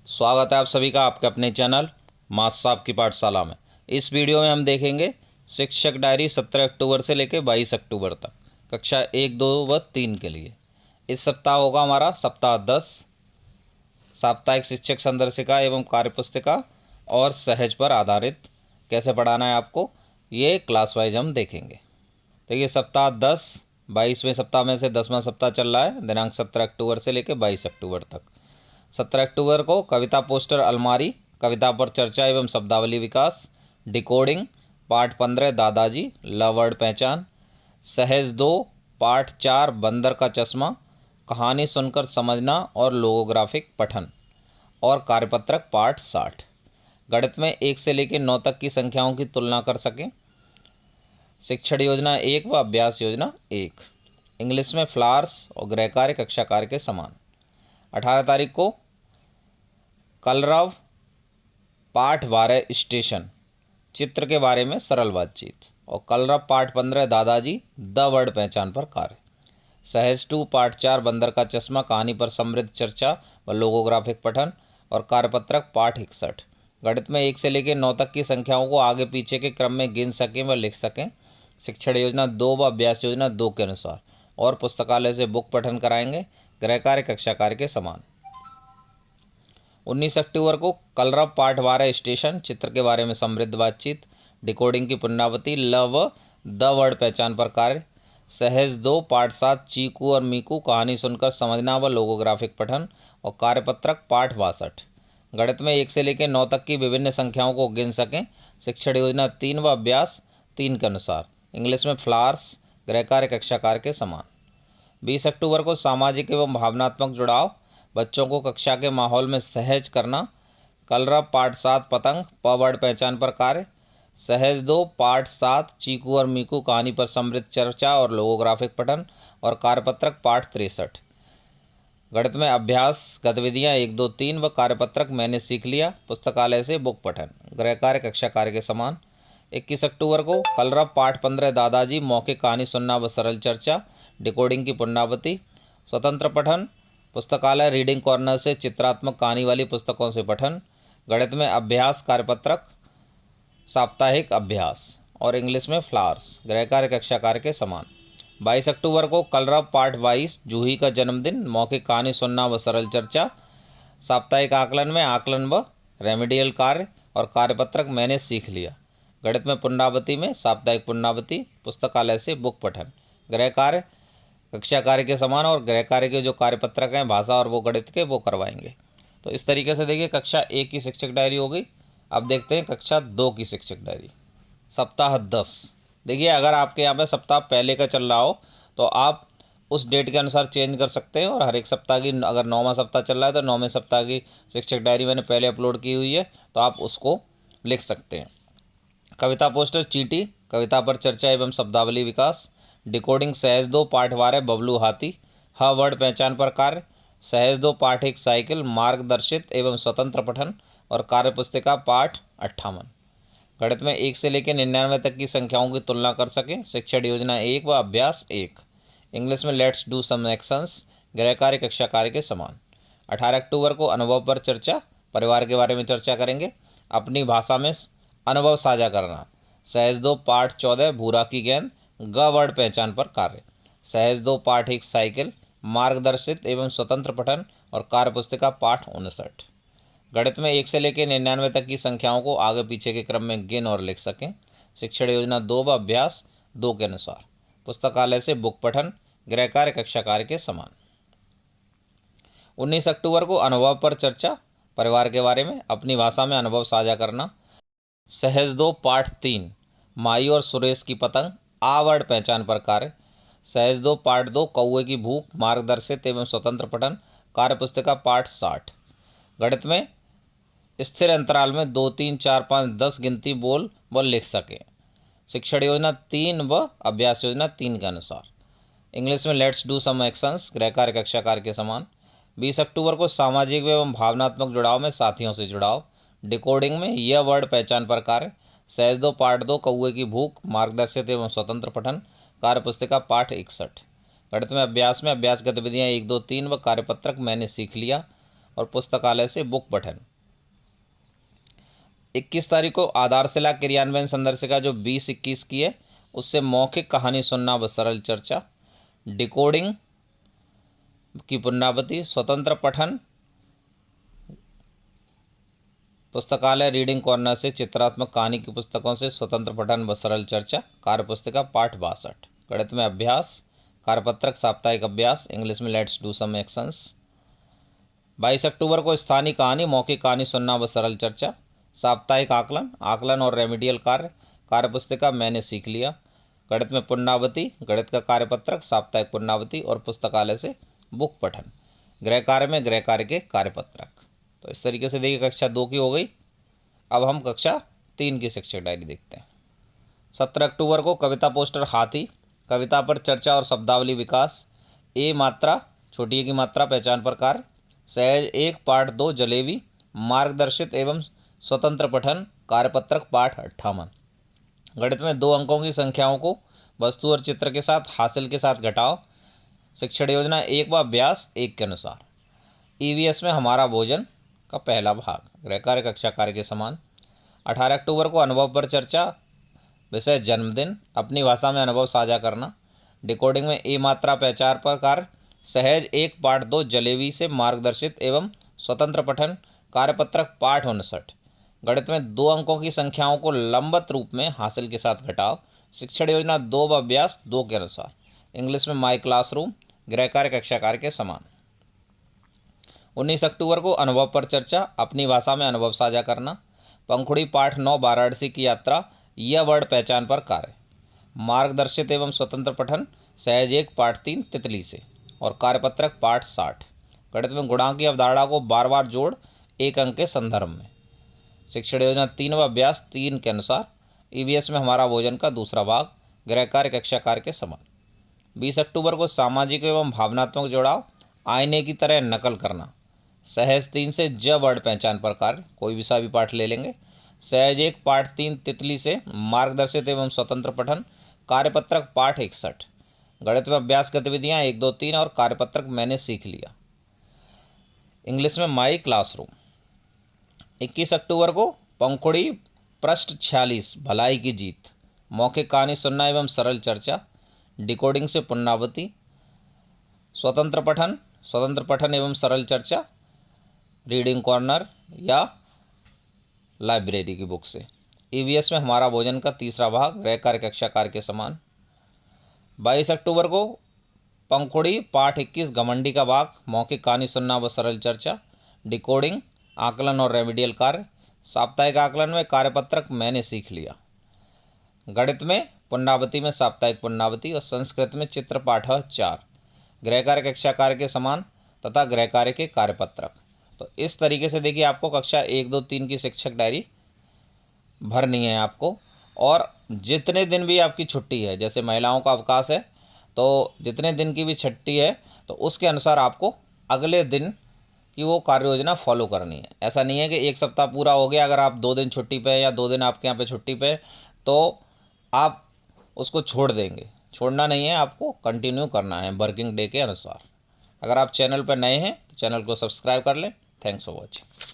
स्वागत है आप सभी का आपके अपने चैनल मास साहब की पाठशाला में। इस वीडियो में हम देखेंगे शिक्षक डायरी 17 अक्टूबर से लेकर 22 अक्टूबर तक कक्षा 1, 2 व 3 के लिए। इस सप्ताह होगा हमारा सप्ताह 10 साप्ताहिक शिक्षक संदर्शिका एवं कार्यपुस्तिका और सहज पर आधारित कैसे पढ़ाना है आपको, ये क्लास वाइज हम देखेंगे। देखिए सप्ताह 10 22वें सप्ताह में से 10वां सप्ताह चल रहा है, दिनांक 17 अक्टूबर से लेकर 22 अक्टूबर तक। 17 अक्टूबर को कविता पोस्टर अलमारी, कविता पर चर्चा एवं शब्दावली विकास, डिकोडिंग, पाठ 15 दादाजी, ल वर्ड पहचान, सहज 2, पाठ 4 बंदर का चश्मा, कहानी सुनकर समझना और लोगोग्राफिक पठन, और कार्यपत्रक पाठ 60। गणित में 1 से लेकर 9 तक की संख्याओं की तुलना कर सकें। शिक्षण योजना 1 व अभ्यास योजना 1। इंग्लिश में फ्लावर्स और गृह कार्य कक्षा कार्य के समान। 18 तारीख को कलरव, पाठ 12 स्टेशन, चित्र के बारे में सरल बातचीत, और कलरव पाठ 15 दादाजी द वर्ड पहचान पर कार्य। सहज 2 पाठ 4 बंदर का चश्मा, कहानी पर समृद्ध चर्चा व लोगोग्राफिक पठन, और कार्यपत्रक पाठ 61। गणित में 1 से लेकर 9 तक की संख्याओं को आगे पीछे के क्रम में गिन सकें व लिख सकें। शिक्षण योजना 2 व अभ्यास योजना 2 के अनुसार, और पुस्तकालय से बुक पठन कराएंगे। गृह कार्य कक्षा कार्य के समान। 19 अक्टूबर को कलरव पाठ 12 स्टेशन, चित्र के बारे में समृद्ध बातचीत, डिकोडिंग की पुनरावृत्ति, ल व द वर्ड पहचान पर कार्य। सहज 2 पाठ 7 चीकू और मीकू, कहानी सुनकर समझना व लोगोग्राफिक पठन, और कार्यपत्रक पाठ 62। गणित में 1 से लेकर 9 तक की विभिन्न संख्याओं को गिन सकें। शिक्षण योजना 3 व अभ्यास 3 के अनुसार। इंग्लिश में फ्लावर्स, गृह कार्य कक्षा कार्य के समान। 20 अक्टूबर को सामाजिक एवं भावनात्मक जुड़ाव, बच्चों को कक्षा के माहौल में सहज करना। कलरव पाठ 7 पतंग, प वर्ड पहचान पर कार्य। सहज 2 पाठ 7 चीकू और मीकू, कहानी पर समृद्ध चर्चा और लोगोग्राफिक पठन, और कार्यपत्रक पाठ 63। गणित में अभ्यास गतिविधियां 1, 2, 3 व कार्यपत्रक मैंने सीख लिया, पुस्तकालय से बुक पठन। गृह कार्य कक्षा कार्य के समान। 21 अक्टूबर को कलरव पाठ 15 दादाजी, मौखिक कहानी सुनना व सरल चर्चा, डिकोडिंग की पुनरावृत्ति, स्वतंत्र पठन, पुस्तकालय रीडिंग कॉर्नर से चित्रात्मक कहानी वाली पुस्तकों से पठन। गणित में अभ्यास कार्यपत्रक साप्ताहिक अभ्यास, और इंग्लिश में फ्लावर्स, गृह कार्य कक्षा कार्य के समान। 22 अक्टूबर को कलरव पाठ 22 जूही का जन्मदिन, मौखिक कहानी सुनना व सरल चर्चा, साप्ताहिक आकलन में आकलन व रेमेडियल कार्य, और कार्यपत्रक मैंने सीख लिया। गणित में पुनरावृत्ति में साप्ताहिक पुनरावृत्ति, पुस्तकालय से बुक पठन। गृह कार्य कक्षा कार्य के समान, और गृह कार्य के जो कार्यपत्रक हैं भाषा और वो गणित के, वो करवाएंगे। तो इस तरीके से देखिए कक्षा 1 की शिक्षक डायरी हो गई। अब देखते हैं कक्षा 2 की शिक्षक डायरी। सप्ताह 10। देखिए अगर आपके यहाँ पे सप्ताह पहले का चल रहा हो तो आप उस डेट के अनुसार चेंज कर सकते हैं, और हर एक सप्ताह की, अगर 9वां सप्ताह चल रहा है तो 9वें सप्ताह की शिक्षक डायरी मैंने पहले अपलोड की हुई है, तो आप उसको लिख सकते हैं। कविता पोस्टर चीटी, कविता पर चर्चा एवं शब्दावली विकास, डिकोडिंग सहज 2 पाठ 12 बबलू हाथी, ह वर्ड पहचान पर कार्य। सहज 2 पाठ 1 साइकिल, मार्गदर्शित एवं स्वतंत्र पठन, और कार्यपुस्तिका पाठ 58। गणित में 1 से लेकर 99 तक की संख्याओं की तुलना कर सकें। शिक्षण योजना 1 व अभ्यास 1। इंग्लिश में लेट्स डू सम एक्शंस, गृह कार्य कक्षा कार्य के समान। 18 अक्टूबर को अनुभव पर चर्चा, परिवार के बारे में चर्चा करेंगे। अपनी भाषा में अनुभव साझा करना। सहज 2 पाठ 14 भूरा की गेंद, ग वर्ड पहचान पर कार्य। सहज 2 पाठ 1 साइकिल, मार्गदर्शित एवं स्वतंत्र पठन, और कार्यपुस्तिका पाठ 59। गणित में 1 से लेकर 99 तक की संख्याओं को आगे पीछे के क्रम में गिन और लिख सकें। शिक्षण योजना 2 व अभ्यास 2 के अनुसार, पुस्तकालय से बुक पठन। गृह कार्य कक्षा कार्य के समान। 19 अक्टूबर को अनुभव पर चर्चा, परिवार के बारे में, अपनी भाषा में अनुभव साझा करना। सहज 2 पाठ 3 माई और सुरेश की पतंग, आ वर्ड पहचान पर कार्य। सहज 2 पाठ 2 कौवे की भूख, मार्गदर्शित एवं स्वतंत्र पठन। कार्यपुस्तिका पाठ 60। गणित में स्थिर अंतराल में 2, 3, 4, 5, 10 गिनती बोल व लिख सकें। शिक्षण योजना 3 व अभ्यास योजना 3 के अनुसार। इंग्लिश में लेट्स डू सम एक्शंस, गृह कार्य कक्षा कार्य के समान। 20 अक्टूबर को सामाजिक एवं भावनात्मक जुड़ाव में साथियों से जुड़ाव, डिकोडिंग में यह वर्ड पहचान पर कार्य। सहज 2 पाठ 2 कौवे की भूख, मार्गदर्शित एवं स्वतंत्र पठन। कार्यपुस्तिका पाठ 61। गणित में अभ्यास गतिविधियां 1, 2, 3 व कार्यपत्रक मैंने सीख लिया, और पुस्तकालय से बुक पठन। 21 तारीख को आधारशिला क्रियान्वयन संदर्शिका जो 20-21 की है उससे मौखिक कहानी सुनना व सरल चर्चा, डिकोडिंग की पुनरावृत्ति, स्वतंत्र पठन, पुस्तकालय रीडिंग कॉर्नर से चित्रात्मक कहानी की पुस्तकों से स्वतंत्र पठन व सरल चर्चा, कार्यपुस्तिका पाठ 62, गणित में अभ्यास, कार्यपत्रक साप्ताहिक अभ्यास, इंग्लिश में लेट्स डू सम एक्शंस। 22 अक्टूबर को स्थानीय कहानी, मौखिक कहानी सुनना व सरल चर्चा, साप्ताहिक आकलन, आकलन और रेमेडियल कार्य, कार्यपुस्तिका मैंने सीख लिया, गणित में पुनरावृत्ति, गणित का कार्यपत्रक, साप्ताहिक पुनरावृत्ति और पुस्तकालय से बुक पठन, गृह कार्य में गृह कार्य के कार्यपत्रक। तो इस तरीके से देखिए कक्षा 2 की हो गई। अब हम कक्षा 3 की शिक्षक डायरी देखते हैं। 17 अक्टूबर को कविता पोस्टर हाथी, कविता पर चर्चा और शब्दावली विकास, ए मात्रा छोटी ए की मात्रा पहचान पर कार्य, सहज 1 पाठ 2 जलेबी, मार्गदर्शित एवं स्वतंत्र पठन, कार्यपत्रक पाठ 58। गणित में 2 अंकों की संख्याओं को वस्तु और चित्र के साथ हासिल के साथ घटाओ, शिक्षण योजना 1 व अभ्यास 1 के अनुसार। ईवीएस में हमारा भोजन का पहला भाग, गृह कार्य कक्षा कार्य के समान। 18 अक्टूबर को अनुभव पर चर्चा, विषय जन्मदिन, अपनी भाषा में अनुभव साझा करना, डिकोडिंग में ए मात्रा पहचान पर कार्य, सहज 1 पाठ 2 जलेबी से मार्गदर्शित एवं स्वतंत्र पठन, कार्यपत्रक पाठ 59। गणित में 2 अंकों की संख्याओं को लंबवत रूप में हासिल के साथ घटाओ, शिक्षण योजना 2 व अभ्यास 2 के अनुसार। इंग्लिश में माई क्लासरूम, गृह कार्य कक्षा कार्य के समान। 19 अक्टूबर को अनुभव पर चर्चा, अपनी भाषा में अनुभव साझा करना, पंखुड़ी पाठ 9 वाराणसी की यात्रा, यह वर्ड पहचान पर कार्य, मार्गदर्शित एवं स्वतंत्र पठन, सहज 1 पाठ 3 तितली से और कार्यपत्रक पाठ 60। गणित में गुणांक की अवधारणा को बार बार जोड़ 1 अंक के संदर्भ में, शिक्षण योजना 3 व अभ्यास 3 के अनुसार। ईवीएस में हमारा भोजन का दूसरा भाग, गृह कार्य कक्षा कार्य के समान। 20 अक्टूबर को सामाजिक एवं भावनात्मक जुड़ाव, आईने की तरह नकल करना, सहज 3 से ज वर्ड पहचान पर कार्य, कोई भी सा भी पाठ ले लेंगे, सहज 1 पाठ 3 तितली से मार्गदर्शित एवं स्वतंत्र पठन, कार्यपत्रक पाठ 61। गणित में अभ्यास गतिविधियाँ 1 2 3 और कार्यपत्रक मैंने सीख लिया। इंग्लिश में माई क्लासरूम। 21 अक्टूबर को पंखुड़ी पृष्ठ 46 भलाई की जीत, मौखिक कहानी सुनना एवं सरल चर्चा, डिकोडिंग से पुनरावृत्ति, स्वतंत्र पठन एवं सरल चर्चा, रीडिंग कॉर्नर या लाइब्रेरी की बुक से। ईवीएस में हमारा भोजन का तीसरा भाग, गृह कार्य कक्षा कार्य के समान। 22 अक्टूबर को पंखुड़ी पाठ 21 घमंडी का भाग, मौखिक कहानी सुनना व सरल चर्चा, डिकोडिंग, आकलन और रेमेडियल कार्य, साप्ताहिक आकलन में कार्यपत्रक मैंने सीख लिया। गणित में पुनरावृत्ति में साप्ताहिक पुनरावृत्ति और संस्कृत में चित्र पाठ 4, गृह कार्य कक्षा कार्य के समान तथा गृह कार्य के कार्यपत्रक। तो इस तरीके से देखिए आपको कक्षा 1 2 3 की शिक्षक डायरी भरनी है आपको। और जितने दिन भी आपकी छुट्टी है, जैसे महिलाओं का अवकाश है तो जितने दिन की भी छुट्टी है तो उसके अनुसार आपको अगले दिन की वो कार्य योजना फॉलो करनी है। ऐसा नहीं है कि 1 सप्ताह पूरा हो गया, अगर आप 2 दिन छुट्टी पे या 2 दिन आपके यहाँ पे छुट्टी पे तो आप उसको छोड़ देंगे। छोड़ना नहीं है, आपको कंटिन्यू करना है वर्किंग डे के अनुसार। अगर आप चैनल पर नए हैं तो चैनल को सब्सक्राइब कर लें। Thanks for watching.